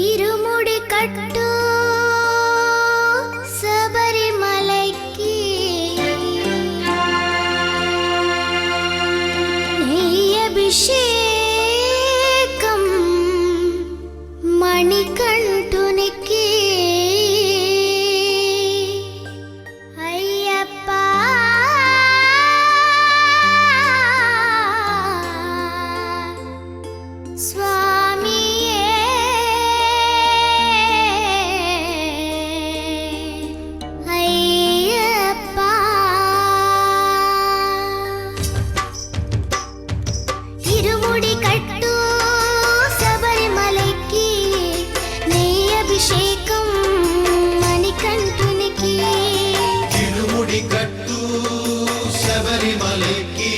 ഇരുമുടി കട്ടു ശബരിമലയ്ക്ക് നെയ്യഭിഷേകം മണികണ്ഠുനിക്ക് അയ്യപ്പ സ്വാമിയേ അയ്യപ്പ ഇരുമുടി കട്ടു ശബരിമലയ്ക്ക് നെയ്യഭിഷേകം മണികണ്ഠുനിക്ക് ഇരുമുടി കട്ടു ശബരിമലയ്ക്ക്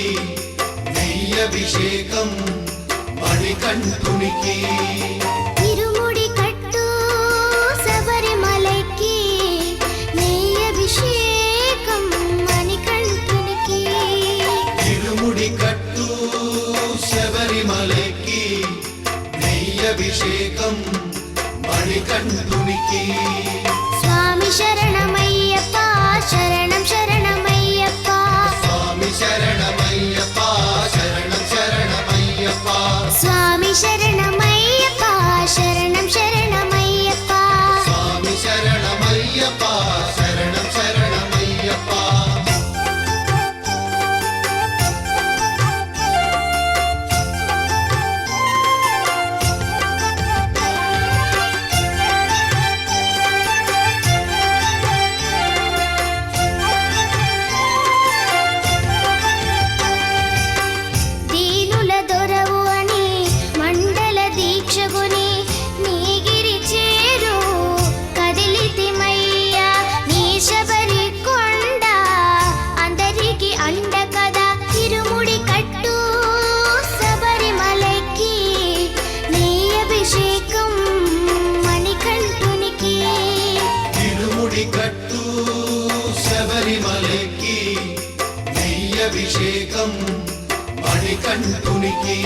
നെയ്യഭിഷേകം മണികണ്ഠുനിക്ക് ഇരുമുടി കട്ടു ശബരിമലയ്ക്ക് നെയ്യഭിഷേകം മണികണ്ഠുനിക്ക് ഇരുമുടി കട്ടു ശബരിമലയ്ക്ക് നെയ്യഭിഷേകം മണികണ്ഠുനിക്ക് സ്വാമി ശരണമയ്യപ്പ ശരണം ശരണമയ്യപ്പ സ്വാമി ശരണമയ്യപ്പ ശരണം ശരണമയ്യപ്പ സ്വാമി ശരണമയ്യപ്പ ശരണം ശരണമയ്യപ്പ സ്വാമി ശരണമയ്യപ്പ ശരണം ശരണമയ്യപ്പ దీనుల దొరవు అని మండల దీక్షగుని నీగిరి చేరు కదిలితిమయ్యా నీ శబరి కొండ అందరికి అండ కదా ఇరుముడి కట్టు శబరిమలకి నీ అభిషేకం మణికంఠునికి ഇരുമുടി കട്ടു ശബരിമലയ്ക്ക് നെയ്യഭിഷേകം മണികണ്ഠുനിക്ക്